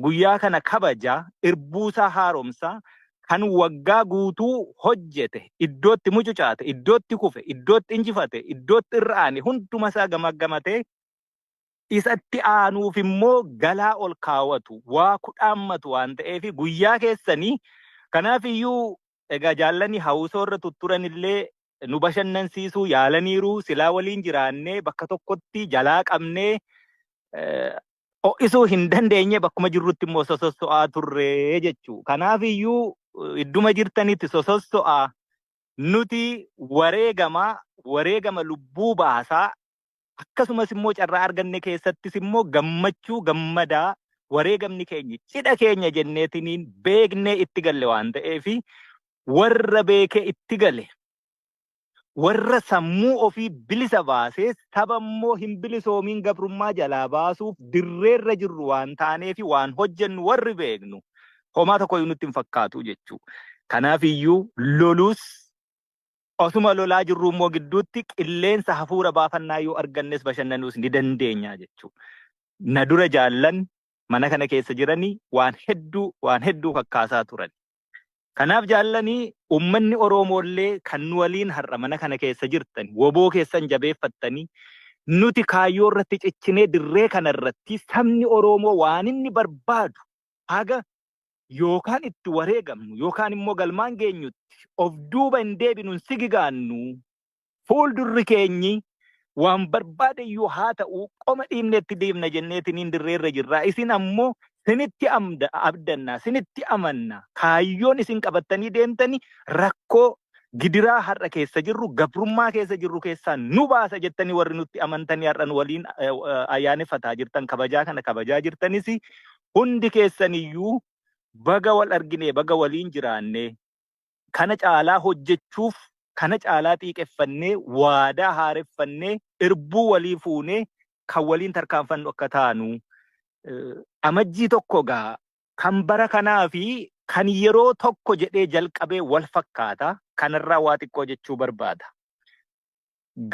guyyaa kana kabaja irbuusaa haaromsa kan waggaa guutuu hojjete iddootti mucucaate iddootti kufe iddootti injifate iddootti irraane hunduma isaa gamaggamatee isatti aanuuf immoo galaa ol kaawwatu waa kudhaammatu waan ta'eef guyyaa keessanii kanaaf iyyuu egaa jaallanii hawusoorra tutturan illee nu bashannansiisuu yaalaniiru silaa waliin jiraannee bakka tokkotti jalaa qabnee ho'isuu hin dandeenye bakkuma jirrutti immoo sososso'aa turree jechuu. Kanaaf iyyuu idduma jirtanitti sososso'aa nuti wareegama lubbuu baasaa akkasumas immoo carraa arganne keessattis immoo gammachuu gammadaa wareegamni keenya cidha keenya jenneetiniin beeknee itti galle waan ta'eef warra beekee itti gale warra sammuu ofii bilisa baasee saba immoo hin bilisoomiin gabrummaa jalaa baasuuf dirreerra jirru waan taaneef waan hojjennu warri beeknu homaa tokko nutti hin fakkaatu jechuu. Kanaaf iyyuu lolus osuma lolaa jirru immoo gidduutti qilleensa hafuura baafannaa yoo argannes bashannanuus ni dandeenya jechuu. Na dura jaallan mana kana keessa jiranii waan hedduu kakkaasaa turan. Kanaaf jaallanii ummanni Oromoollee kan nu waliin har'a mana kana keessa jirtan woboo keessan jabeeffattanii nuti kaayyoo irratti ciccinee dirree kana irratti sabni Oromoo waan inni barbaadu haga yookaan itti wareegamnu yookaan immoo galmaan geenyutti of duuba hin deebinu sigigaannu fuuldurri keenyi waan barbaade iyyuu haa ta'u qoma dhiibneetti deemna jenneetiniin dirreerra jirra. Isin ammoo sinitti abdanna sinitti amanna kaayyoon isin qabattanii deemtanii rakkoo gidiraa har'a keessa jirru gabrummaa keessa jirru keessaa nu baasa jettanii warri nutti amantanii har'a nu waliin ayyaaneffataa jirtan kabajaa kana kabajaa jirtanis hundi keessaniyyuu baga wal argine baga waliin jiraanne kana caalaa hojjechuuf kana caalaa xiiqeffannee waadaa haareffannee irbuu walii fuunee kan waliin tarkaanfannu akka taanu amajjii tokko gaa kan bara kanaa fi kan yeroo tokko jedhee jalqabee wal fakkaata kanarraa waa xiqqoo jechuu barbaada.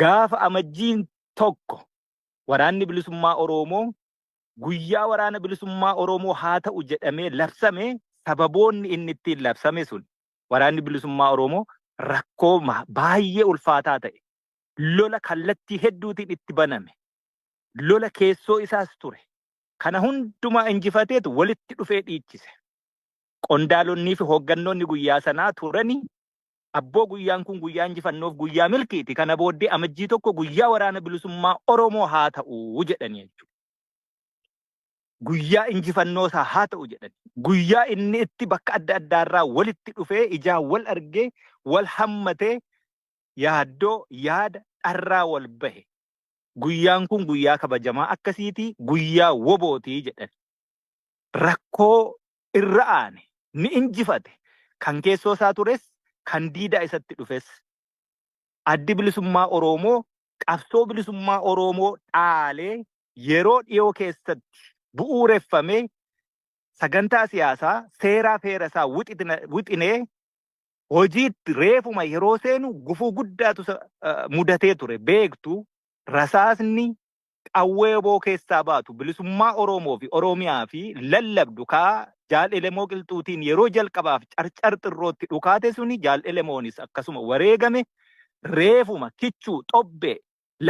Gaafa amajjiin tokko waraanni bilisummaa Oromoo guyyaa waraana bilisummaa Oromoo haa ta'u jedhamee labsame sababoonni inni ittiin labsame sun waraanni bilisummaa Oromoo rakkoo baay'ee ulfaataa ta'e lola kallattii hedduutiin itti baname lola keessoo isaas ture. Kana hundumaa injifateetu walitti dhufee dhiichise. Qondaalonnii fi hooggannoonni guyyaa sanaa turanii abboo guyyaan kun guyyaa injifannoof guyyaa milkiiti. Kana booddee amajjii tokko guyyaa waraana bilisummaa Oromoo haa ta'u jedhanii jechuudha. Guyyaa injifannoosaa haa ta'u jedhanii. Guyyaa inni itti bakka adda addaarraa walitti dhufee ijaan wal argee wal hammatee yaaddoo yaada dharraa wal bahe. Guyyaan kun guyyaa kabajamaa akkasiiti guyyaa wobootii jedhan. Rakkoo irra aane ni injifate kan keessoo isaa tures kan diidaa isatti dhufes. Addi bilisummaa Oromoo qabsoo bilisummaa Oromoo dhaalee yeroo dhiyoo keessatti bu'uureffamee sagantaa siyaasaa seeraa feerasaa wixinee hojiitti reefuma yeroo seenu gufuu guddaatu mudatee ture beektu. Rasaasni qawwee woboo keessaa baatu bilisummaa Oromoo fi Oromiyaa fi lallabdu kaa Jaalelemoo Qilxuutiin yeroo jalqabaaf carcar xirrootti dhukaate suni Jaalemoonis akkasuma wareegame reefuma kichuu xobbee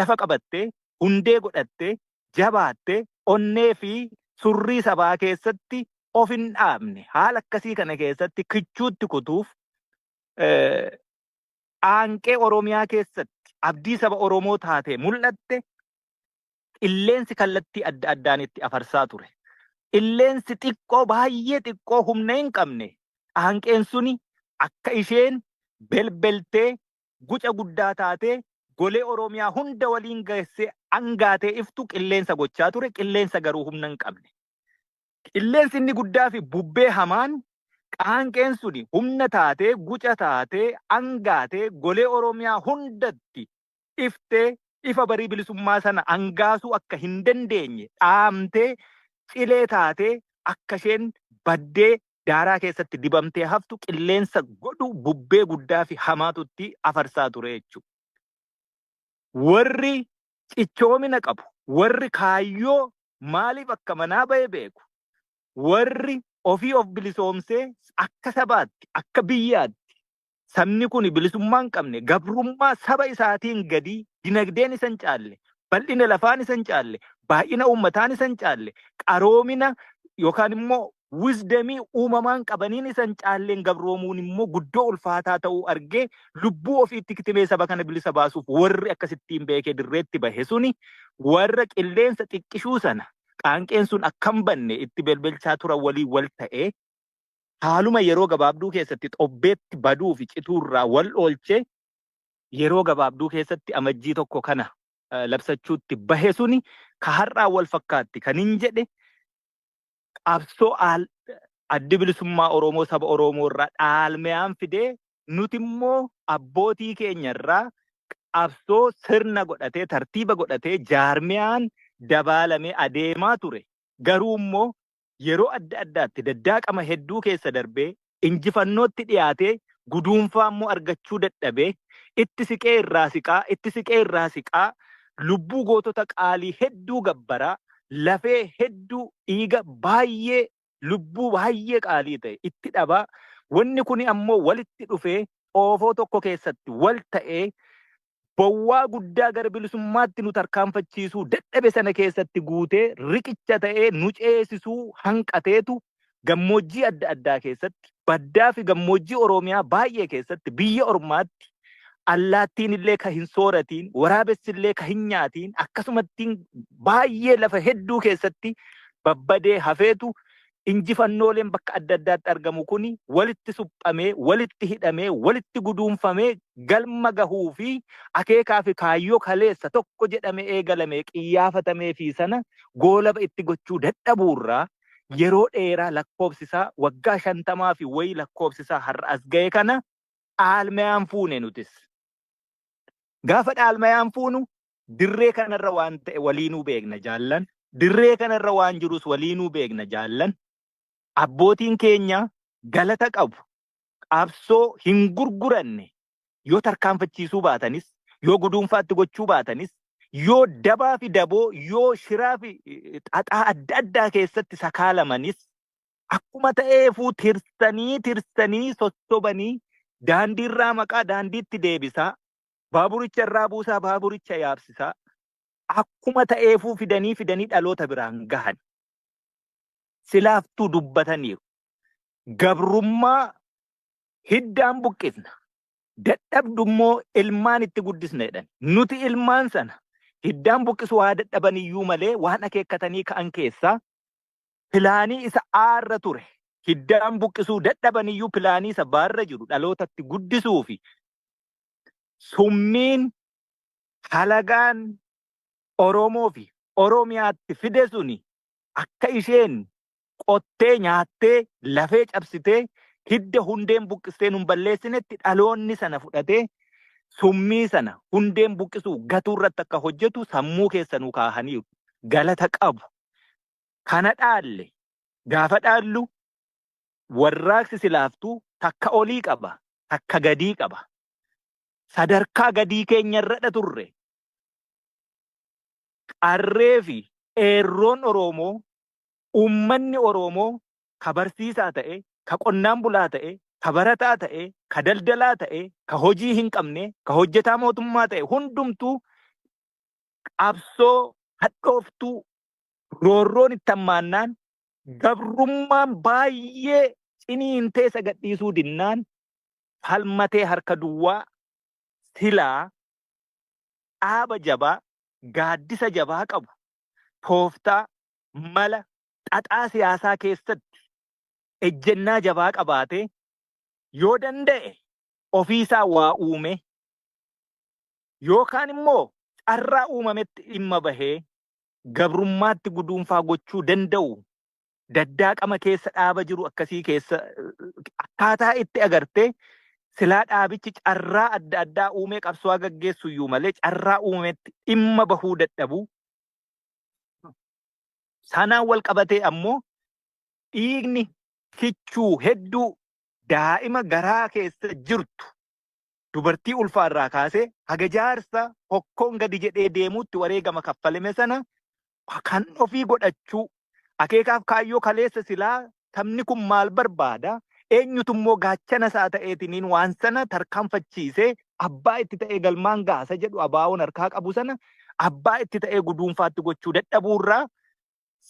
lafa qabattee hundee godhattee jabaattee onnee fi surrii sabaa keessatti of hin dhaabne haala akkasii kana keessatti kichuutti kutuuf aanqee Oromiyaa keessatti abdii saba Oromoo taatee mul'atte qilleensi kallattii adda addaan itti afarsaa ture. Qilleensi xiqqoo baay'ee xiqqoo humna hin qabne aanqeen suni akka isheen belbeltee guca guddaa taatee golee Oromiyaa hunda waliin geessee angaatee iftu qilleensa gochaa ture. Qilleensa garuu humna hin qabne. Qilleensi inni guddaa fi bubbee hamaan qaanqeen suni humna taatee guca taatee angaatee golee Oromiyaa hundatti iftee ifa barii bilisummaa sana angaasuu akka hin dandeenye dhaamtee cilee taatee akka isheen baddee daaraa keessatti dibamtee haftu qilleensa godhu bubbee guddaa fi hamaatutti afarsaa ture jechuudha. Warri cichoomina qabu warri kaayyoo maaliif akka manaa ba'e beeku warri ofii of bilisoomsee akka sabaatti akka biyyaatti sabni kun bilisummaa hin qabne gabrummaa saba isaatiin gadi dinagdeen isa hin caalle bal'ina lafaan isa hin caalle baay'ina uummataan isa hin caalle qaroomina yookaan immoo wisdamii uumamaan qabaniin isa hin caalleen gabroomuun immoo guddoo ulfaataa ta'uu argee lubbuu ofiitti kitimee saba kana bilisa baasuuf warri akkasittiin beekee dirreetti bahe suni warra qilleensa xiqqishuu sana qaanqeen sun akkam banne itti belbelchaa turan waliin wal ta'ee haaluma yeroo gabaabduu keessatti xobbeetti baduu fi cituurraa wal oolchee yeroo gabaabduu keessatti amajjii tokko kana labsachuutti bahe suni ka har'aa wal fakkaatti kan hin jedhe qabsoo addi bilisummaa Oromoo saba Oromoo irraa dhaalmeyaan fidee nuti immoo abbootii keenya irraa qabsoo sirna godhatee tartiiba godhatee jaarmiyaan dabaalamee adeemaa ture garuu immoo yeroo adda addaatti daddaaqama hedduu keessa darbee injifannootti dhiyaatee guduunfaa immoo argachuu dadhabee itti siqee irraa siqaa lubbuu gootota qaalii hedduu gabbaraa lafee hedduu dhiiga baay'ee lubbuu baay'ee qaalii ta'e itti dhabaa wanni kuni ammoo walitti dhufee xoofoo tokko keessatti wal ta'ee bowwaa guddaa gara bilisummaatti nu tarkaanfachiisuu dadhabe sana keessatti guutee riqicha ta'ee nu ceesisuu hanqateetu gammoojjii adda addaa keessatti baddaa fi gammoojjii Oromiyaa baay'ee keessatti biyya ormaatti allaattiin illee ka hin sooratiin waraabessi illee ka hin nyaatiin akkasumattiin baay'ee lafa hedduu keessatti babbadee hafeetu injifannooleen bakka adda addaatti argamu kuni walitti suphamee walitti hidhamee walitti guduunfamee galma gahuu fi akeekaa fi kaayyoo kaleessa tokko jedhamee eegalamee qiyyaafatamee fi sana goolaba itti gochuu dadhabuurraa yeroo dheeraa lakkoofsisaa waggaa 50 fi wayii lakkoofsisaa har'a as ga'e kana dhaalmayaan fuune nutis. Gaafa dhaalmayaan fuunu dirree kanarra waan ta'e waliinuu beekna jaallan. Dirree kanarra waan jirus waliinuu beekna jaallan. Abbootiin keenya galata qabu. Qabsoo hin gurguranne yoo tarkaanfachiisuu baatanis, yoo guduunfaatti gochuu baatanis, yoo dabaa fi daboo, yoo shiraa fi xaxaa adda addaa keessatti sakaalamanis akkuma ta'eefuu tirsanii sossobanii daandiirraa maqaa daandiitti deebisaa. Baaburicha irraa buusaa baaburicha yaabsisaa akkuma ta'eefuu fidanii dhaloota biraan gahan silaaftuu dubbataniiru. Gabrummaa hiddaan buqqisna dadhabdummoo ilmaan itti guddisna jedhan. Nuti ilmaan sana hiddaan buqqisu waa dadhabaniyyuu malee waan akeekkatanii ka'an keessaa pilaanii isa aarra ture. Hiddaan buqqisuu dadhabaniyyuu pilaanii isa baarra jiru dhalootatti guddisuu fi summiin halagaan Oromoo fi Oromiyaatti fide suni akka isheen qottee nyaattee lafee cabsitee hidda hundeen buqqistee nun balleessinetti dhaloonni sana fudhatee summii sana hundeen buqqisuu gatuu irratti akka hojjetu sammuu keessanuu kaahaniiru. Galata qabu. Kana dhaalle gaafa dhaallu warraaqsi silaaftuu takka olii qaba takka gadii qaba. Sadarkaa gadii keenya irra turre qarree fi eerroon Oromoo uummanni Oromoo ka barsiisaa ta'e ka qonnaan bulaa ta'e ka barataa ta'e ka daldalaa ta'e ka hojii hin qabne ka hojjetaa mootummaa ta'e hundumtuu qabsoo hadhooftuu roorroon itti hammaannaan gabrummaan baay'ee ciniintee sagadhiisuu dinnaan falmatee harka duwwaa silaa dhaaba jabaa gaaddisa jabaa qabu tooftaa mala xaxaa siyaasaa keessatti ejjennaa jabaa qabaatee yoo danda'e ofiisaa waa uume yookaan immoo carraa uumametti dhimma bahee gabrummaatti guduunfaa gochuu danda'u daddaaqama keessa dhaaba jiru akkasii keessa akkaataa itti agartee silaa dhaabichi carraa adda addaa uumee qabsoo gaggeessu iyyuu malee carraa uumametti dhimma bahuu dadhabuu sanaan wal qabatee ammoo dhiigni kichuu hedduu daa'ima garaa keessa jirtu dubartii ulfaarraa kaasee haga jaarsa hokkoon gadi jedhee deemuutti wareegama kaffalame sana kan ofii godhachuu Akeekaaf kaayyoo kaleessa silaa sabni kun maal barbaada? Eenyutu immoo gaachana isaa ta'eetiniin waan sana tarkaanfachiisee abbaa itti ta'ee galmaan gaasa jedhu abaawoon harkaa qabu sana abbaa itti ta'ee guduunfaatti gochuu dadhabuurraa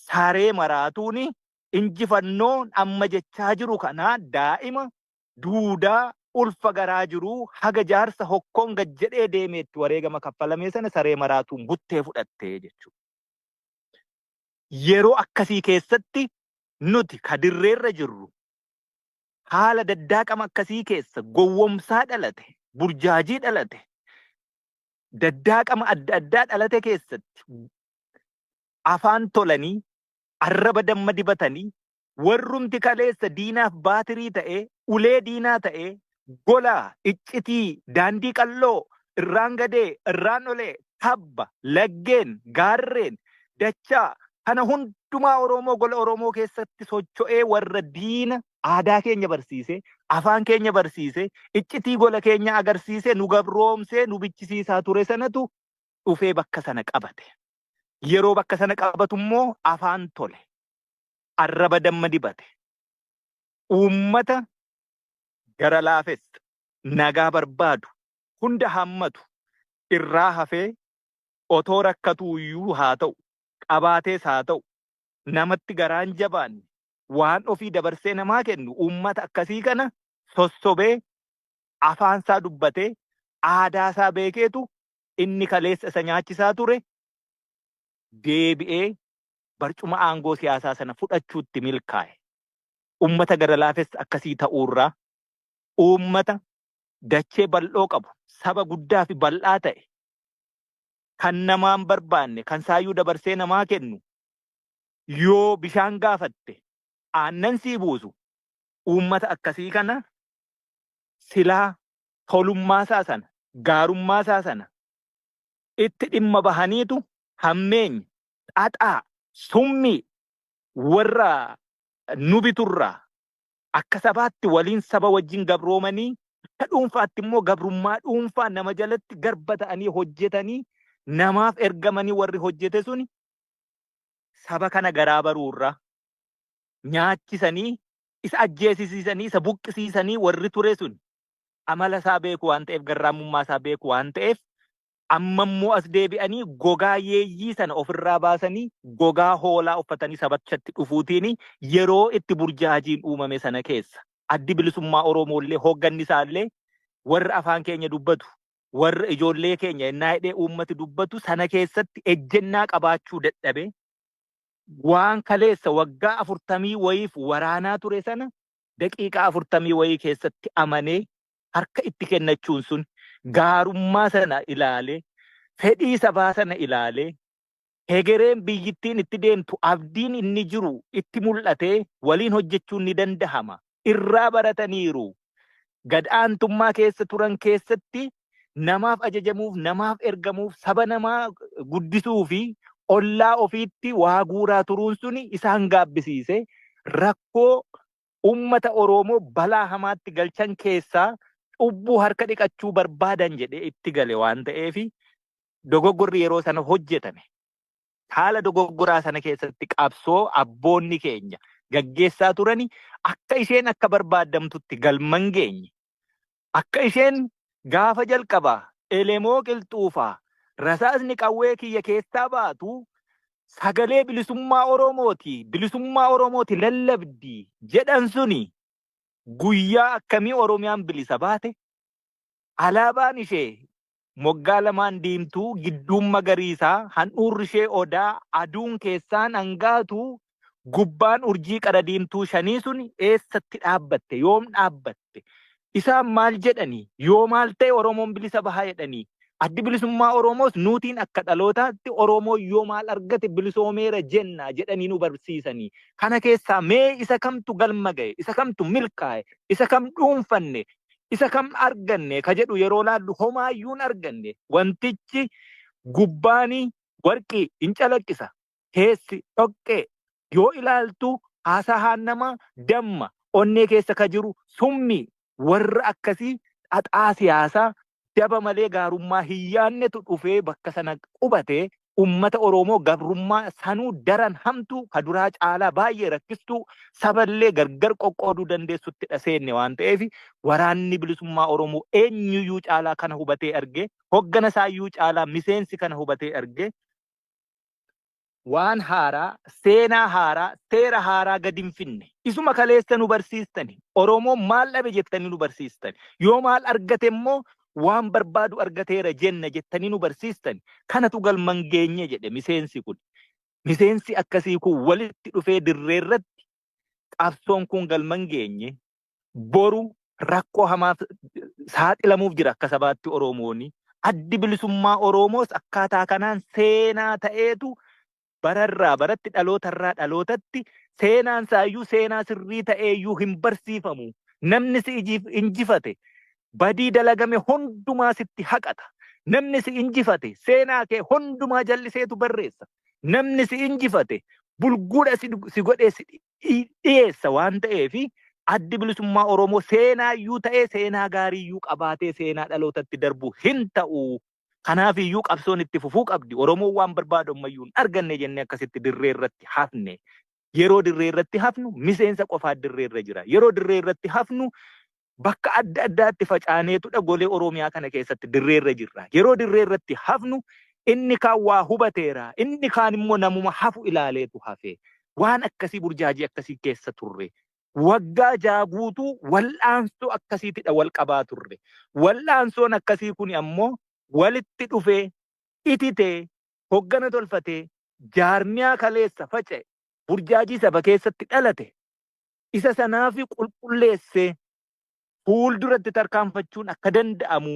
saree maraatuuni injifannoon amma jechaa jiru kana daa'ima duudaa ulfa garaa jiru haga jaarsa hokkoon gad jedhee deemeetti wareegama kaffalamee sana saree maraatuun buttee fudhattee jechuudha. Yeroo akkasii keessatti nuti kadirreerra jirru haala daddaaqama akkasii keessa gowwomsaa dhalate, burjaajii dhalate, daddaaqama adda addaa dhalate keessatti afaan tolanii, arraba damma dibatanii, warrumti kaleessa diinaaf baatirii ta'ee, ulee diinaa ta'ee, golaa, iccitii, daandii qalloo, irraan gadee, irraan olee, tabba, laggeen, gaarreen, dachaa, kana hundumaa Oromoo gola Oromoo keessatti socho'ee warra diina aadaa keenya barsiise, afaan keenya barsiise, iccitii gola keenya agarsiise, nu gabroomsee, nu bichisiisaa ture sanatu dhufee bakka sana qabate. Yeroo bakka sana qabatu immoo afaan tole, arraba damma dibate, uummata gara laafes, nagaa barbaadu, hunda hammatu, irraa hafee otoo rakkatuu iyyuu haa ta'u, qabaatees haa ta'u, namatti garaan jabaanne, waan ofii dabarsee namaa kennu uummata akkasii kana sossobee afaansaa dubbatee aadaasaa beekeetu inni kaleessa isa nyaachisaa ture deebi'ee barcuma aangoo siyaasaa sana fudhachuutti milkaa'e. Uummata gara laafes akkasii ta'uurraa uummata dachee bal'oo qabu, saba guddaa fi bal'aa ta'e, kan namaan barbaanne, kan saayyuu dabarsee namaa kennu, yoo bishaan gaafatte aannan sii buusu uummata akkasii kana silaa tolummaasaa sana, gaarummaasaa sana itti dhimma bahaniitu hammeenya, xaxaa, summii warra nu biturraa akka sabaatti waliin saba wajjin gabroomanii akka dhuunfaatti immoo gabrummaa dhuunfaa nama jalatti garba ta'anii hojjetanii namaaf ergamanii warri hojjete suni saba kana garaa baruurraa nyaachisanii isa ajjeesisiisanii isa buqqisiisanii warri ture sun amala isaa beeku waan ta'eef, garraamummaa isaa beeku waan ta'eef, amma immoo as deebi'anii gogaa yeeyyii sana ofirraa baasanii gogaa hoolaa uffatanii sabachatti dhufuutiin yeroo itti burjaajiin uumame sana keessa addi bilisummaa Oromoollee hoogganni isaallee warra afaan keenya dubbatu, warra ijoollee keenya innaa hidhee uummati dubbatu sana keessatti ejjennaa qabaachuu dadhabe waan kaleessa waggaa 40 wayiif waraanaa ture sana daqiiqaa 40 wayii keessatti amanee harka itti kennachuun sun gaarummaa sana ilaalee, fedhii sabaa sana ilaalee, hegereen biyyittiin itti deemtu abdiin inni jiru itti mul'atee waliin hojjechuun ni dandahama. Irraa barataniiru. Gad'aantummaa keessa turan keessatti namaaf ajajamuuf, namaaf ergamuuf, saba namaa guddisuu fi ollaa ofiitti waa guuraa turuun suni isaan gaabbisiise rakkoo ummata Oromoo balaa hamaatti galchan keessaa cubbuu harka dhiqachuu barbaadan jedhee itti gale waan ta'eef dogoggorri yeroo sana hojjetame. Haala dogoggoraa sana keessatti qabsoo abboonni keenya gaggeessaa turani akka isheen akka barbaadamtutti galman geenye. Akka isheen gaafa jalqabaa elemoo qilxuufaa rasaasni qawwee kiyya keessaa baatu sagalee bilisummaa Oromooti lallabdi jedhan suni guyyaa akkamii Oromiyaan bilisa baate alaabaan ishee moggaa lamaan diimtuu gidduun magariisaa handhuurri ishee odaa aduun keessaan hangaatu gubbaan urjii qara diimtuu shanii sun eessatti dhaabbatte yoom dhaabbatte isaan maal jedhanii yoo maal ta'e Oromoon bilisa bahaa jedhanii addi bilisummaa Oromoos nuutiin akka dhalootaatti Oromoo yoo maal argate bilisoomeera jenna jedhanii nu barsiisanii kana keessaa mee isa kamtu galma ga'e isa kamtu milkaa'e isa kam dhuunfanne isa kam arganne ka jedhu yeroo laallu homaayyuun arganne wantichi gubbaanii warqii hin calaqqisa keessi dhoqqee yoo ilaaltu haasahaan nama damma onnee keessa ka jiru summi warra akkasii xaxaa siyaasaa daba malee gaarummaa hiyyaannetu dhufee bakka sana qubatee ummata Oromoo gabrummaa sanuu daran hamtu ka duraa caalaa baay'ee rakkistuu saballee gargar qoqqooduu dandeessutti dhaseenne waan ta'eef waraanni bilisummaa Oromoo eenyuyyuu caalaa kana hubatee arge hoggana isaayyuu caalaa miseensi kana hubatee arge waan haaraa seenaa haaraa seera haaraa gadi hin finne isuma kaleessa nu barsiistani Oromoo maal dhabe jettanii nu barsiistani yoo maal argate immoo waan barbaadu argateera jenna jettanii nu barsiistani kanatu galman geenye jedhe miseensi kun miseensi akkasii kun walitti dhufee dirree irratti qabsoon kun galman geenye boru rakkoo hamaaf saaxilamuuf jira akka sabaatti Oromooni addi bilisummaa Oromoos akkaataa kanaan seenaa ta'eetu bararraa baratti dhalootarraa dhalootatti seenaan saayyuu seenaa sirrii ta'eeyyuu hin barsiifamu namni si injifate badii dalagame hundumaa sitti haqata namni si injifate seenaa kee hundumaa jalliseetu barreessa namni si injifate bulguudha si godhee si dhiyeessa waan ta'eefi addi bilisummaa Oromoo seenaayyuu ta'ee seenaa gaariiyyuu qabaatee seenaa dhalootatti darbu hin ta'u kanaafiyyuu qabsoon itti fufuu qabdi Oromoo waan barbaadu ammayyuu hin arganne jennee akkasitti dirree irratti hafne yeroo dirree irratti hafnu miseensa qofaa dirree irra jira yeroo dirree irratti hafnu bakka adda addaatti facaaneetudha golee Oromiyaa kana keessatti dirree irra jirra yeroo dirree irratti hafnu inni kaan waa hubateera inni kaan immoo namuma hafu ilaaleetu hafe waan akkasii burjaajii akkasii keessa turre waggaa jaaguutu wal'aansoo akkasiitidha wal qabaa turre wal'aansoon akkasii kun ammoo walitti dhufee ititee hoggana tolfatee jaarmiyaa kaleessa faca'e burjaajii saba keessatti dhalate isa sanaafi qulqulleessee fuulduratti tarkaanfachuun akka danda'amu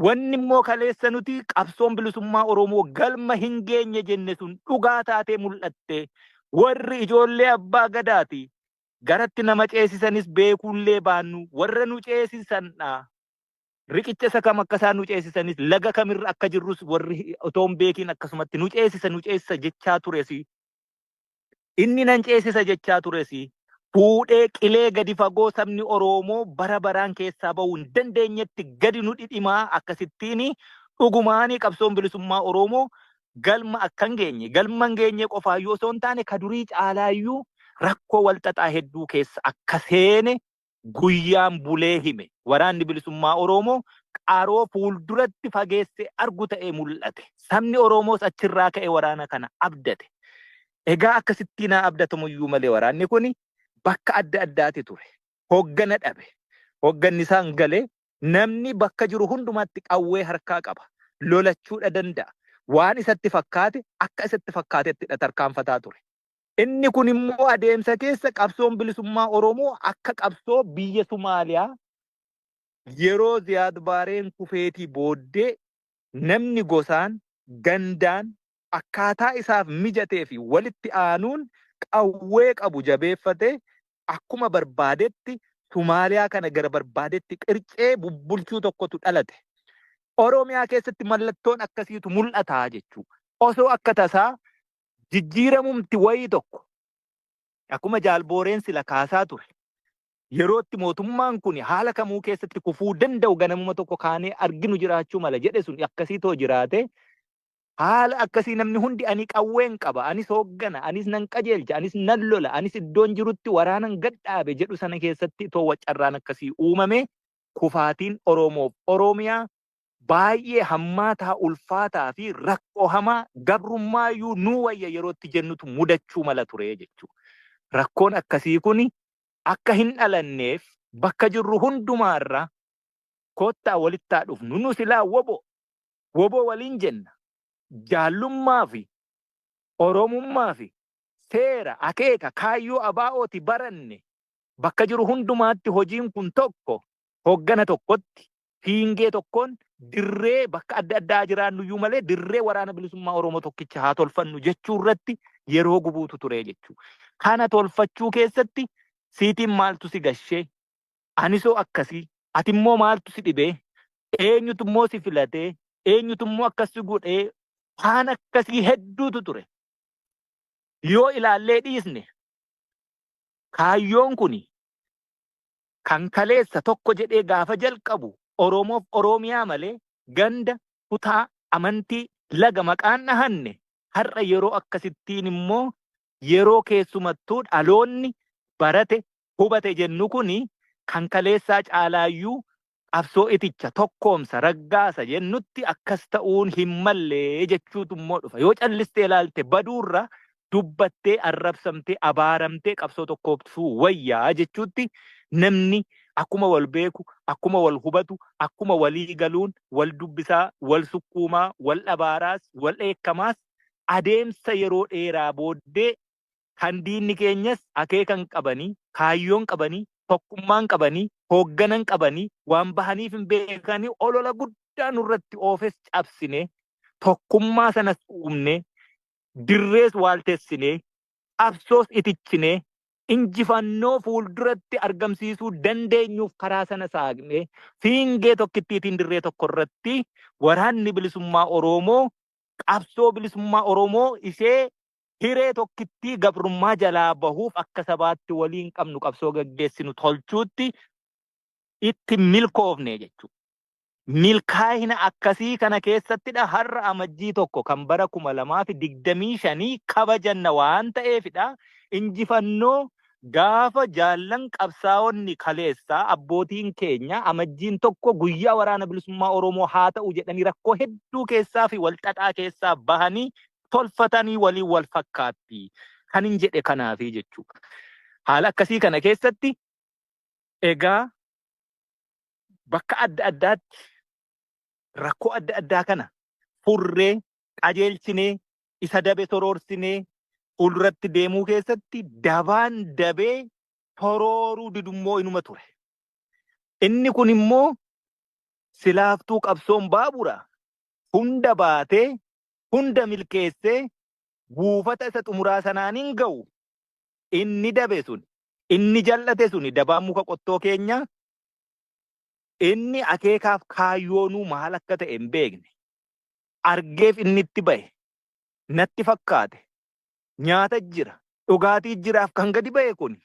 wanni immoo kaleessa nuti qabsoon bilisummaa Oromoo galma hin geenye jenne sun dhugaa taatee mul'atte warri ijoollee abbaa gadaati garatti nama ceesisanis beekuullee baannu warra nu ceesisanidha riqicha isa kam akka isaan nu ceesisanis laga kamirra akka jirrus warri otoo hin beekiin akkasumatti nu ceesisa jechaa turesi inni nan ceesisa jechaa turesi fuudhee qilee gadi fagoo sabni Oromoo bara baraan keessaa bahuu hin dandeenyetti gadi nu dhidhimaa akkasittiin dhugumaanii qabsoon bilisummaa Oromoo galma akka hin geenye galma hin geenye qofaayyuu osoo hin taane ka durii caalaayyuu rakkoo walxaxaa hedduu keessa akka seene guyyaan bulee hime waraanni bilisummaa Oromoo qaroo fuulduratti fageesse argu ta'ee mul'ate sabni Oromoos achirraa ka'e waraana kana abdate egaa akkasittiin abdatamuyyuu malee waraanni kuni bakka adda addaati ture hoggana dhabe hogganni isaan galee namni bakka jiru hundumatti qawwee harkaa qaba lolachuudha danda'a waan isatti fakkaate akka isatti fakkaatettidha tarkaanfataa ture inni kun immoo adeemsa keessa qabsoon bilisummaa Oromoo akka qabsoo biyya Somaaliyaa yeroo Ziyaad Baareen kufeetii booddee namni gosaan gandaan akkaataa isaaf mijatee fi walitti aanuun qawwee qabu jabeeffatee akkuma barbaadetti Somaaliyaa kana gara barbaadetti qircee bubbulchuu tokkotu dhalate. Oromiyaa keessatti mallattoon akkasiitu mul'ataa jechuudha. Osoo akka tasaa jijjiiramumti wayii tokko akkuma jaalbooreen sila kaasaa ture. Yerootti mootummaan kun haala kamuu keessatti kufuu danda'u ganamuma tokko kaanee arginu jiraachuu mala jedhe sun akkasiitoo jiraate haala akkasii namni hundi ani qawween qaba anis hooggana anis nan qajeelcha anis nan lola anis iddoon jirutti waraanan gadhaabe jedhu sana keessatti too waccarraan akkasii uumame kufaatiin Oromoof Oromiyaa baay'ee hammaataa ulfaataa fi rakkoo hamaa gabrummaayuu nuu wayya yerootti jennutu mudachuu mala ture jechuudha. Rakkoon akkasii kun akka hin dhalanneef bakka jirru hundumaarra kottaa walittaa dhufnu nu silaa wobo waliin jenna. Jaallummaa fi Oromummaa fi seera akeeka kaayyoo abaa'ooti baranne bakka jiru hundumaatti hojiin kun tokko hoggana tokkotti fiingee tokkoon dirree bakka adda addaa jiraannuyyuu malee dirree waraana bilisummaa Oromoo tokkicha haa tolfannu jechuu irratti yeroo gubuutu ture jechuu. Kana tolfachuu keessatti siitiin maaltu si gashee anisoo akkasii ati immoo maaltu si dhibee eenyutu immoo si filatee eenyutu immoo akkasi godhee waan akkasii hedduutu ture. Yoo ilaallee dhiisne kaayyoon kun kan kaleessa tokko jedhee gaafa jalqabu Oromoof Oromiyaa malee ganda kutaa amantii laga maqaan dhahanne har'a yeroo akkasittiin immoo yeroo keessumattuu dhaloonni barate hubate jennu kuni kan kaleessaa caalaayyuu qabsoo iticha tokkoomsa raggaasa jennutti akkas ta'uun hin mallee jechuutu immoo dhufa. Yoo callistee ilaalte baduurra dubbattee arrabsamtee abaaramtee qabsoo tokkoomsuu wayyaa jechuutti namni akkuma wal beeku, akkuma wal hubatu, akkuma walii galuun, wal dubbisaa, wal sukkuumaa, wal abaaraas, wal eekkamaas adeemsa yeroo dheeraa booddee kan diinni keenyas akeekan qabanii, kaayyoon qabanii, tokkummaan qabanii, hoogganan qabanii, waan bahaniif hin beekanii olola guddaa nurratti oofes cabsine, tokkummaa sanas uumne, dirrees waaltessinee, qabsoos itichine, injifannoo fuulduratti argamsiisuu dandeenyuuf karaa sana saaqne, fiingee tokkittiitiin dirree tokko irratti waraanni bilisummaa Oromoo, qabsoo bilisummaa Oromoo ishee hiree tokkittii gabrummaa jalaa bahuuf akka sabaatti waliin qabnu qabsoo gaggeessinu tolchuutti itti milkoofne jechuudha. Milkaa'ina akkasii kana keessattidha har'a amajjii tokko kan bara 2025 kabajanna waan ta'eefidha. Injifannoo gaafa jaallan qabsaa'onni kaleessaa abbootiin keenya amajjiin tokko guyyaa waraana bilisummaa Oromoo haa ta'u jedhanii rakkoo hedduu keessaa fi walxaxaa keessaa bahanii tolfatanii waliin wal fakkaatti. Kan hin jedhe kanaafi jechuudha. Haala akkasii kana keessatti egaa bakka adda addaatti rakkoo adda addaa kana furree qajeelchinee isa dabe toroorsinee fuulduratti deemuu keessatti dabaan dabee torooruu didummoo inuma ture. Inni kun immoo silaaftuu qabsoon baabura hunda baatee hunda milkeessee buufata isa xumuraa sanaan hin ga'u. Inni dabe sun, inni jallate suni dabaan muka qottoo keenya. Inni akeekaaf kaayyoonuu maal akka ta'e hin beekne. Argeef inni itti bahe. Natti fakkaate. Nyaata jira. Dhugaatii jiraaf kan gadi bahe kun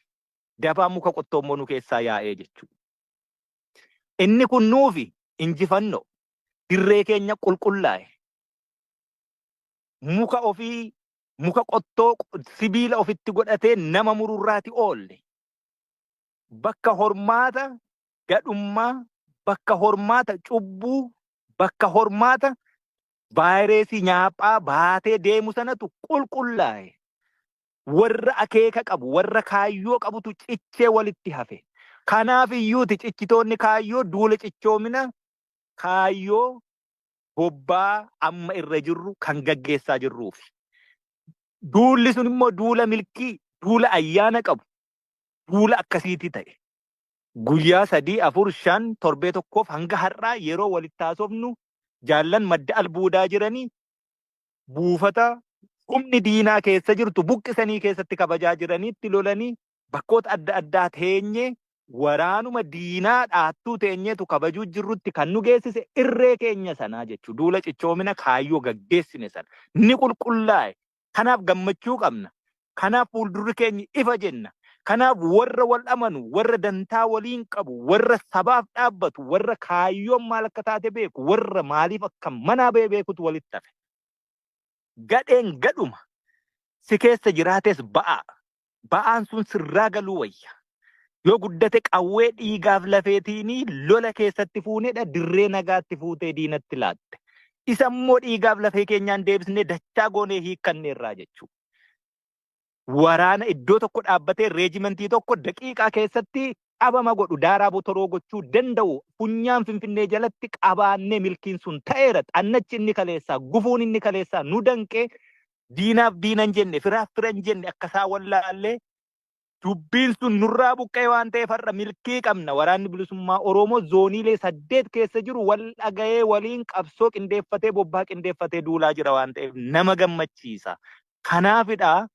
dabaan muka qottoo immoo nu keessaa yaa'ee jechuudha. Inni kun nuufi injifannoo dirree keenya qulqullaa'e. Muka ofii muka qottoo sibiila ofitti godhatee nama mururraati oolle. Bakka hormaata gadhummaa, bakka hormaata cubbuu, bakka hormaata vaayireesii nyaaphaa baatee deemu sanatu qulqullaa'e. Warra akeeka qabu, warra kaayyoo qabutu cichee walitti hafe. Kanaaf iyyuuti cichitoonni kaayyoo duula cichoomina kaayyoo bobbaa amma irra jirru kan gaggeessaa jirruufi. Duulli sun immoo duula milkii, duula ayyaana qabu, duula akkasiiti ta'e. Guyyaa 3, 4, 5 torbee tokkoof hanga har'aa yeroo walitti haasofnu jaallan madda albuudaa jiranii buufata humni diinaa keessa jirtu buqqisanii keessatti kabajaa jiraniitti lolanii bakkoota adda addaa teenyee waraanuma diinaa dhaattuu teenyeetu kabajuu jirrutti kan nu geessise irree keenya sanaa jechuudha. Duula cichoomina kaayyoo gaggeessine sana ni qulqullaa'e. Kanaaf gammachuu qabna. Kanaaf fuuldurri keenya ifa jenna. Kanaaf warra wal amanu, warra dantaa waliin qabu, warra sabaaf dhaabbatu, warra kaayyoon maal akka taate beeku, warra maaliif akka manaa ba'e beekutu walitti hafe. Gadheen gadhuma si keessa jiraates ba'a. Ba'aan sun sirraa galuu wayya. Yoo guddate qawwee dhiigaaf lafeetiini lola keessatti fuunedha dirree nagaatti fuutee diinatti laatte. Isa immoo dhiigaaf lafee keenyaan deebisnee dachaa goonee hiikkanneerraa jechuudha. Waraana iddoo tokko dhaabbatee reejimentii tokko daqiiqaa keessatti qabama godhu daaraa botoroo gochuu danda'u funyaan Finfinnee jalatti qabaannee milkiin sun ta'eera. Xannachi inni kaleessaa, gufuun inni kaleessaa nu danqee diinaaf diinan jenne, firaaf firan jenne akkasaa wallaallee dubbiin sun nurraa buqqee waan ta'eef har'a milkii qabna. Waraanni bilisummaa Oromoo zooniilee 8 keessa jiru wal dhaga'ee waliin qabsoo qindeeffatee bobbaa qindeeffatee duulaa jira waan ta'eef nama gammachiisa. Kanaafidha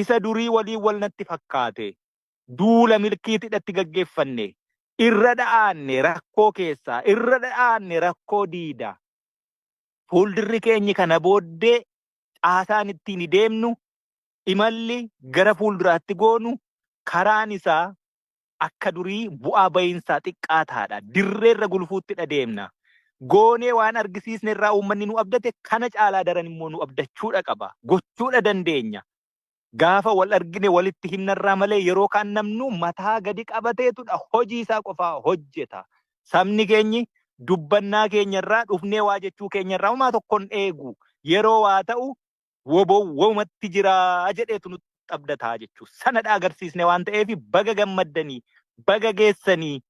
isa durii waliin wal natti fakkaate duula milkiitidhatti gaggeeffanne irra dha'aanne rakkoo keessaa irra dha'aanne rakkoo diida. Fuuldirri keenyi kana booddee caasaan ittiin deemnu imalli gara fuulduraatti goonu karaan isaa akka durii bu'aa bahiinsaa xiqqaataadha. Dirreerra gulfuuttidha deemna. goonee waan argisiisne irraa uummanni nu abdate kana caalaa daran immoo nu abdachuudha qaba. Gochuudha dandeenya. Gaafa wal argine walitti himnarraa malee yeroo kaan namnu mataa gadi qabateetudha hojii isaa qofaa hojjeta. Sabni keenyi dubbannaa keenyarraa dhufnee waa jechuu keenyarraa homaa tokkoon eegu yeroo waa ta'u womatti jiraa jedheetu nu abdataa jechuu sanadha agarsiisne waan ta'eef baga gammaddanii baga geessanii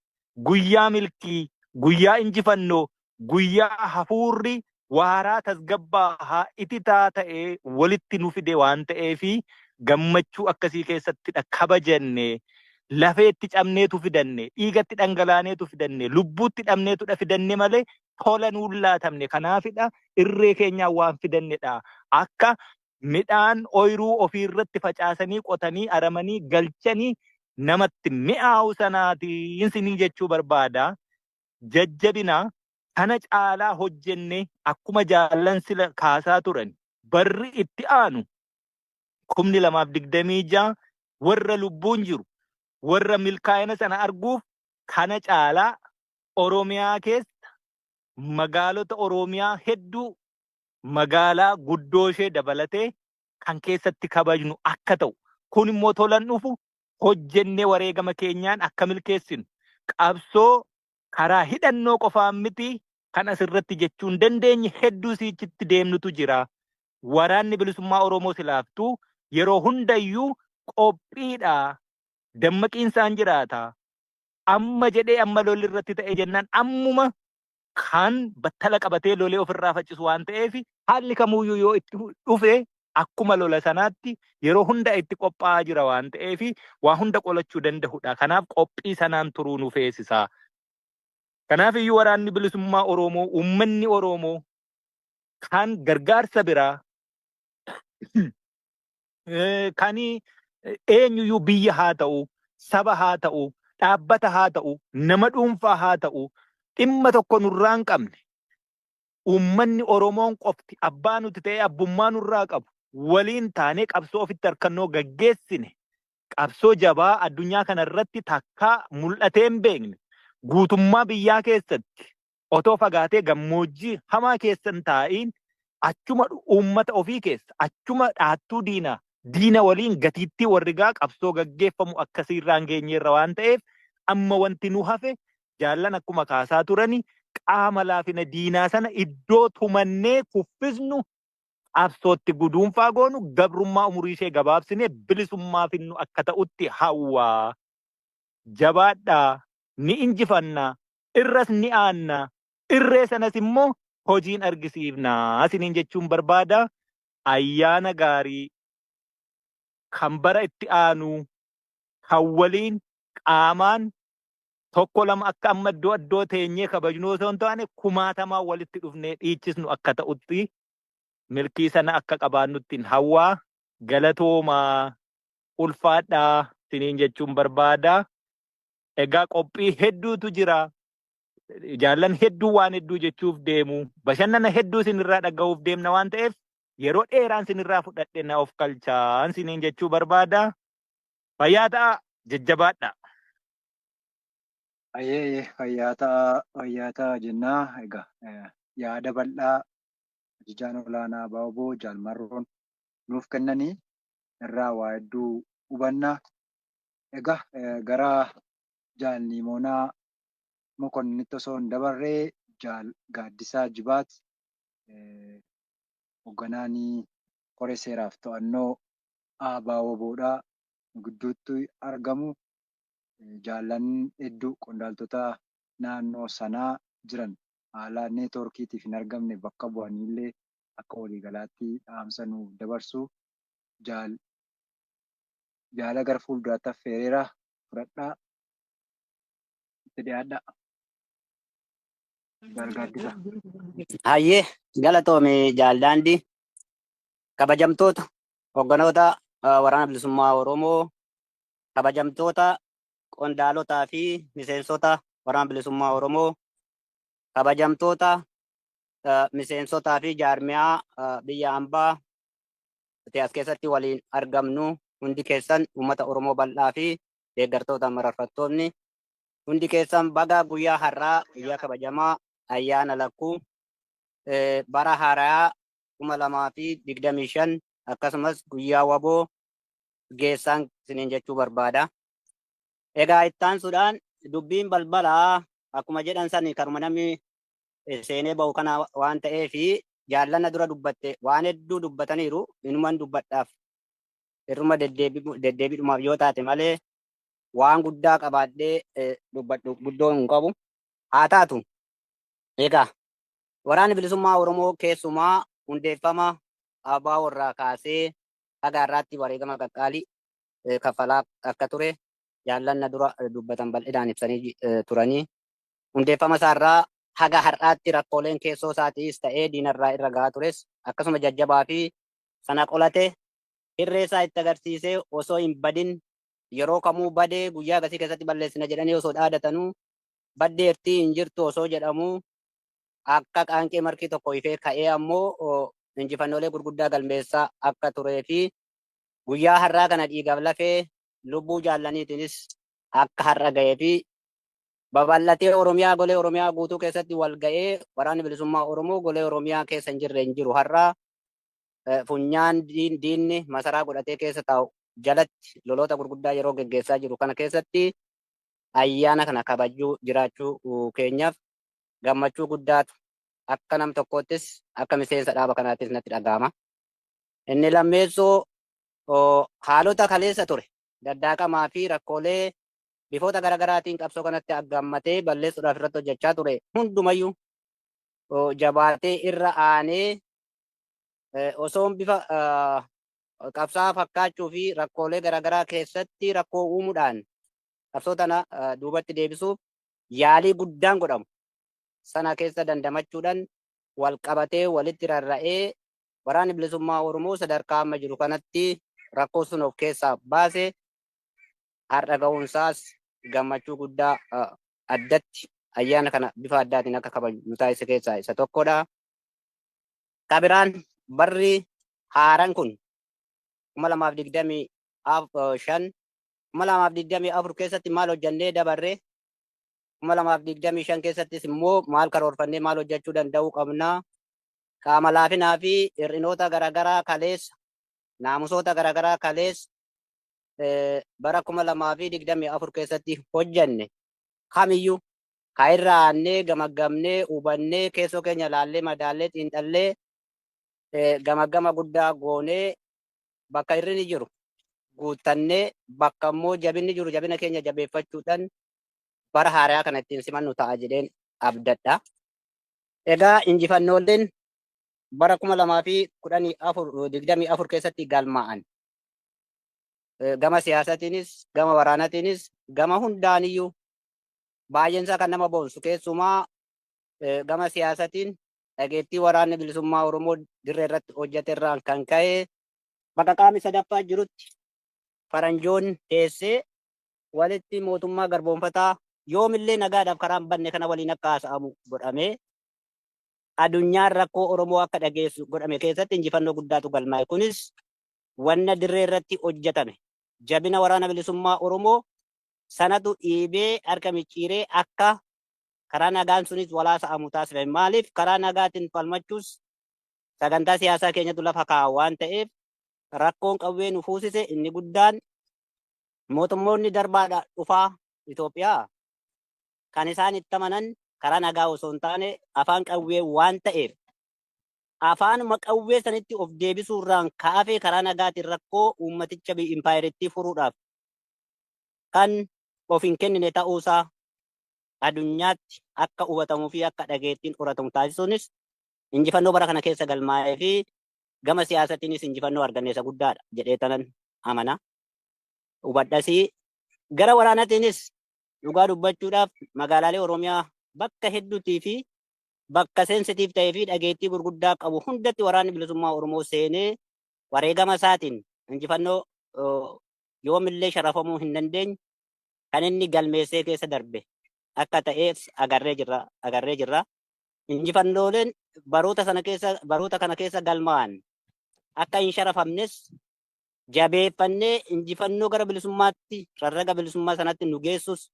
guyyaa milkii guyyaa injifannoo guyyaa hafuurri waaraa tasgabbaa ititaa ta'ee walitti nu fide waan ta'eefi gammachuu akkasii keessattidha kabajanne lafeetti cabneetu fidanne dhiigatti dhangalaaneetu fidanne lubbuutti dhabneetudha fidanne malee tola nuun laatamne kanaafidha irree keenyaan waan fidannedha akka midhaan ooyiruu ofiirratti facaasanii qotanii aramanii galchanii namatti mi'aawu sanaatiin sinii jechuu barbaada jajjabina kana caalaa hojjenne akkuma jaallan sila kaasaa turan barri itti aanu 2026 warra lubbuun jiru warra milkaa'ina sana arguuf kana caalaa Oromiyaa keessa magaalota Oromiyaa hedduu magaalaa guddoo ishee dabalatee kan keessatti kabajnu akka ta'u kun immoo tolan dhufu hojjennee wareegama keenyaan akka milkeessinu qabsoo karaa hidhannoo qofaan miti kan asirratti jechuun dandeenye hedduu siichitti deemnutu jira. Waraanni bilisummaa Oromoo silaaftuu yeroo hundayyuu qophiidha. Dammaqiinsaan jiraata. Amma jedhee amma lolli irratti ta'e jennaan ammuma kan battala qabatee lolee ofirraa faccisu waan ta'eef haalli kamuyyuu yoo itti dhufe akkuma lola sanaatti yeroo hunda itti qophaa'aa jira waan ta'eef waa hunda qolachuu danda'udha. Kanaaf qophii sanaan turuu nu feesisa. Kanaaf iyyuu waraanni bilisummaa Oromoo uummanni Oromoo kan gargaarsa biraa kan eenyuyyuu biyya haa ta'u saba haa ta'u dhaabbata haa ta'u nama dhuunfaa haa ta'u dhimma tokko nurraa hin qabne uummanni Oromoon qofti abbaa nuti ta'e abbummaa nurraa qabu waliin taanee qabsoo ofitti harkannoo gaggeessine qabsoo jabaa addunyaa kanarratti takkaa mul'atee hin beekne guutummaa biyyaa keessatti otoo fagaatee gammoojjii hamaa keessan taa'iin achuma uummata ofii keessa achuma dhaattuu diina waliin gatiittii warrigaa qabsoo gaggeeffamu akkasiirraa hin geenyeerra waan ta'eef amma wanti nu hafe jaallan akkuma kaasaa turani qaama laafina diinaa sana iddoo tumannee kuffisnu qabsootti guduunfaa goonu gabrummaa umurii ishee gabaabsine bilisummaa finnu akka ta'utti hawwaa jabaadhaa ni injifannaa irras ni aanna irree sanas immoo hojiin argisiifnaa isiniin jechuun barbaada ayyaana gaarii kan bara itti aanu kan waliin qaamaan tokko lama akka amma iddoo teenyee kabajnu osoo hin taane kumaatamaan walitti dhufnee dhiichisnu akka ta'utti milkii sana akka qabaannutti hawwaa galatoomaa ulfaadhaa isiniin jechuun barbaada. Egaa qophii hedduutu jira. Jaallan hedduu waan hedduu jechuuf deemu. Bashannana hedduu isinirraa dhaga'uuf deemna waan ta'eef yeroo dheeraan isinirraa fudhadhe na of kalchaan isiniin jechuu barbaada. Fayyaa ta'a jajjabaadha. Fayyaa ta'a jennaa egaa yaada bal'aa ajajaan olaanaa Baaboo Jaalmarroon nuuf kennanii irraa waa hedduu hubanna. Egaa gara Jaal Nimoonaa Mokonnitti osoo hin dabarree Jaal Gaaddisaa Jibaat hogganaanii koree seeraaf to'annoo ABO'dhaa gidduutti argamu. Jaallan hedduu qondaaltota naannoo sanaa jiran haala neetwoorkiitiif hin argamne bakka bu'aniillee akka waliigalaatti dhaamsa nuuf dabarsu. Jaala gara fuulduraatti affeereera fudhadhaa. Itti dhiyaadhaa. Hayyee galatoome Jaal Daandii kabajamtoota hogganoota waraana bilisummaa Oromoo kabajamtoota qondaalotaa fi miseensota waraana bilisummaa Oromoo kabajamtoota miseensotaa fi jaarmiyaa biyya hambaa as keessatti waliin argamnu hundi keessan uummata Oromoo bal'aa fi deeggartoota mararfattoonni hundi keessan baga guyyaa har'aa guyyaa kabajamaa ayyaana lakkuu bara haaraa 2025 akkasumas guyyaa waboo geessaan isiniin jechuu barbaada. Egaa ittaansuudhaan dubbiin balbalaa akkuma jedhan sani karuma namni seenee ba'u kana waan ta'eefi jaallanna dura dubbatte waan hedduu dubbataniiru inuman dubbadhaaf irruma deddeebiidhumaaf yoo taate malee waan guddaa qabaadhee dubbadhu guddoo hin qabu. Haa taatu egaa waraanni bilisummaa Oromoo keessumaa hundeeffama abbaa warraa kaasee haga har'aatti wareegama qaqqaalii kaffalaa akka ture jaallanna dura dubbatan bal'inaan ibsanii turanii hundeeffama isaarraa haga har'aatti rakkooleen keessoo isaatiis ta'ee diinarraa irra gahaa tures akkasuma jajjabaa fi sana qolate hirree isaa itti agarsiisee osoo hin badin yeroo kamuu badee guyyaa gasii keessatti balleessina jedhanii osoo dhaadatanuu baddeertii hin jirtu osoo jedhamuu akka qaanqee markii tokko ifee ka'ee ammoo injifannoolee gurguddaa galmeessaa akka turee fi guyyaa har'aa kana dhiigaaf lafee lubbuu jaallaniitiinis akka har'a ga'ee fi babal'atee Oromiyaa golee Oromiyaa guutuu keessatti wal ga'ee waraanni bilisummaa Oromoo golee Oromiyaa keessa hin jirre hin jiru har'aa funyaan diinni masaraa godhatee keessa taa'u jalatti loloota gurguddaa yeroo geggeessaa jiru kana keessatti ayyaana kana kabajuu jiraachuu keenyaaf gammachuu guddaatu akka nam tokkoottis akka miseensa dhaaba kanaattis natti dhaga'ama. Inni lammeessoo haalota kaleessa ture daddaaqamaa fi rakkoolee bifoota garaagaraatiin qabsoo kanatti aggammatee balleessuudhaaf irratti hojjechaa ture hundumayyuu jabaatee irra aanee osoon bifa qabsaa fakkaachuu fi rakkoolee garaagaraa keessatti rakkoo uumuudhaan qabsoo tana duubatti deebisuuf yaalii guddaan godhamu sana keessa dandamachuudhaan wal qabatee walitti rarra'ee waraanni bilisummaa Oromoo sadarkaa amma jiru kanatti rakkoo sun of keessaa baase har'a ga'uunsaas gammachuu guddaa addatti ayyaana kana bifa addaatiin akka kabaju nu taasise keessaa isa tokkodha. Kabiraan barri haaraan kun 2025 2024 keessatti maal hojjannee dabarre 2025 keessattis immoo maal karoorfannee maal hojjechuu danda'uu qabna. Qaama laafinaa fi hir'inoota garaagaraa kaleessa naamusoota garaagaraa kaleessa bara 2024 keessatti hojjanne kamiyyuu kairraa aannee gamaggamnee hubannee keessoo keenya laallee madaallee xiinxallee gamaggama guddaa goonee bakka hir'inni jiru guuttannee bakka immoo jabinni jiru jabina keenya jabeeffachuudhaan bara haaraa kana ittiin simannu ta'a jedheen abdadha. Egaa injifannooleen bara 2024 keessatti galmaa'an gama siyaasatiinis gama waraanatiinis gama hundaaniyyuu baay'een isaa kan nama boonsu keessumaa gama siyaasatiin dhageettii waraanni bilisummaa Oromoo dirree irratti hojjeterraan kan ka'e bakka qaamni sadaffaa jirutti faranjoon teessee walitti mootummaa garboonfataa yoomillee nagaadhaaf karaan banne kana waliin akka haasa'amu godhamee addunyaan rakkoo Oromoo akka dhageessu godhame keessatti injifannoo guddaatu galmaa'e. Kunis wanna dirree irratti hojjetame jabina waraana bilisummaa Oromoo sanatu dhiibee harka micciiree akka karaa nagaan sunis walaasa'amu taasifame. Maaliif karaa nagaatiin falmachuus sagantaa siyaasaa keenyatu lafa kaa'a waan ta'eef rakkoon qawwee nu fuusise inni guddaan mootummoonni darbaadha dhufaa Itoophiyaa kan isaan itti amanan karaa nagaa osoo hin taane afaan qawwee waan ta'eef afaanuma qawwee sanitti of deebisuurraan kaafee karaa nagaatiin rakkoo uummaticha impaayiritti furuudhaaf kan of hin kennine ta'uusaa addunyaatti akka hubatamuu fi akka dhageettiin horatamu taasisuunis injifannoo bara kana keessa galmaa'ee fi gama siyaasatiinis injifannoo arganneessa guddaadha jedhee tanan amana. Hubadhasii gara waraanatiinis dhugaa dubbachuudhaaf magaalaalee Oromiyaa bakka hedduutii fi bakka seensitiif ta'ee fi dhageettii gurguddaa qabu hundatti waraanni bilisummaa Oromoo seenee wareegama isaatiin injifannoo yoomillee sharafamuu hin dandeenye kan inni galmeessee keessa darbe akka ta'eef agarree jirra. Injifannooleen baroota kana keessa galmaa'an akka hin sharafamnes jabeeffannee injifannoo gara bilisummaatti rarraga bilisummaa sanatti nu geessus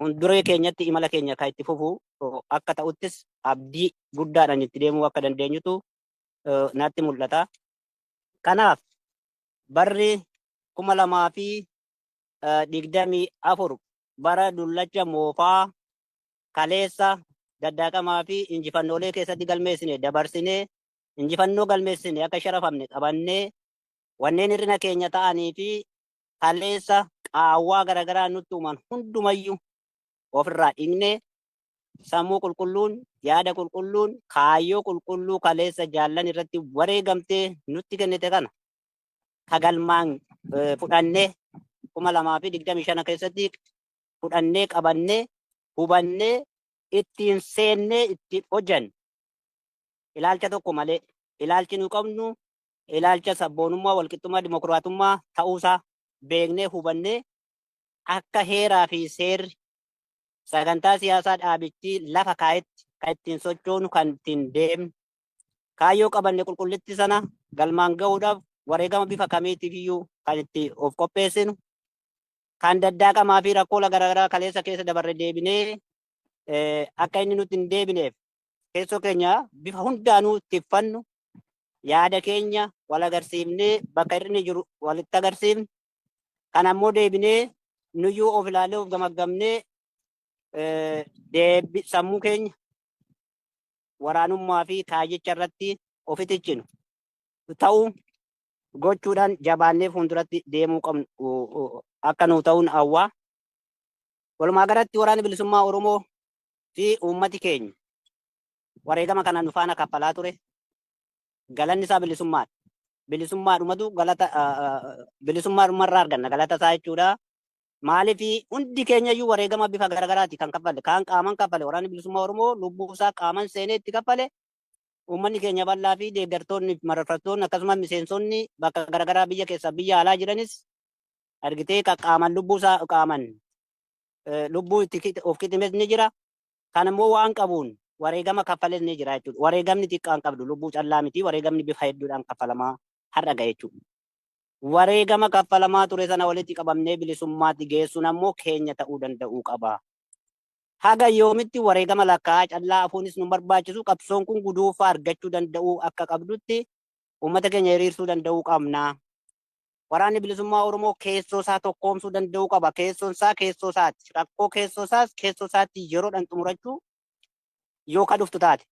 fuulduree keenyatti imala keenya kan itti fufu akka ta'uttis abdii guddaadhaan itti deemuu akka dandeenyutu natti mul'ata. Kanaaf barri 2024 bara dullacha moofaa kaleessa daddaaqamaa fi injifannoolee keessatti galmeessine dabarsinee injifannoo galmeessine akka sharafamne qabannee wanneen hir'ina keenya ta'anii fi kaleessa qaawwaa garaagaraa nutti uuman hundumayyuu ofirraa dhiqnee sammuu qulqulluun yaada qulqulluun kaayyoo qulqulluu kaleessa jaallan irratti wareegamtee nutti kennite kana kagalmaan fudhannee 2025 keessatti fudhannee qabannee hubannee ittiin seennee ittiin hojjanne ilaalcha tokko malee ilaalchi nu qabnu ilaalcha sabboonummaa walqixxummaa dimokiraatummaa ta'uusaa beeknee hubannee akka heeraa fi seerri sagantaa siyaasaa dhaabichi lafa kaa'etti kan ittiin sochoonu kan ittiin deemnu kaayyoo qabanne qulqullitti sana galmaan gahuudhaaf wareegama bifa kamiitiif iyyuu kan itti of qopheessinu kan daddaaqamaa fi rakkoo garaagaraa kaleessa keessa dabarre deebinee akka inni nutti hin deebineef keessoo keenya bifa hundaanuu tiffannu yaada keenya wal agarsiifnee bakka hir'inni jiru walitti agarsiifne kan ammoo deebinee nuyyuu of ilaalee of gamaggamnee sammuu keenya waraanummaa fi kaayyicha irratti ofitti cinu ta'uu gochuudhaan jabaannee fuulduratti deemuu qabnu akka nu ta'uun hawwaa. Walumaa galatti waraanni bilisummaa Oromoo fi uummati keenya wareegama kana nu faana kaffalaa ture. Galanni isaa bilisummaadha. Bilisummaadhumatu bilisummaadhumarraa arganna galata isaa jechuudha. Maaliif hundi keenya iyyuu wareegama bifa garaagaraati kan kaffalle kaan qaaman kaffale waraanni bilisummaa Oromoo lubbuu isaa qaaman seenee itti kaffale uummanni keenya bal'aa fi deeggartoonni mararfattoonni akkasumas miseensonni bakka garaagaraa biyya keessa biyya alaa jiranis argitee qaaman lubbuu isaa qaaman lubbuu itti of kitimes ni jira. Kan immoo waan qabuun wareegama kaffales ni jira jechuudha. Wareegamni xiqqaan qabdu lubbuu callaa miti wareegamni bifa hedduudhaan kaffalamaa har'a gahe jechuudha. Wareegama kaffalamaa ture sana walitti qabamnee bilisummaatti geessuun ammoo keenya ta'uu danda'uu qaba. Haga yoomitti wareegama lakkaa'aa callaa hafuunis nu barbaachisu qabsoon kun guduunfaa argachuu danda'uu akka qabdutti uummata keenya hiriirsuu danda'uu qabna. Waraanni bilisummaa Oromoo keessoo isaa tokkoomsuu danda'uu qaba. Keessoon isaa keessoo isaati. Rakkoo keessoo isaas keessoo isaatti yeroodhaan xumurachuu yoo ka dhuftu taate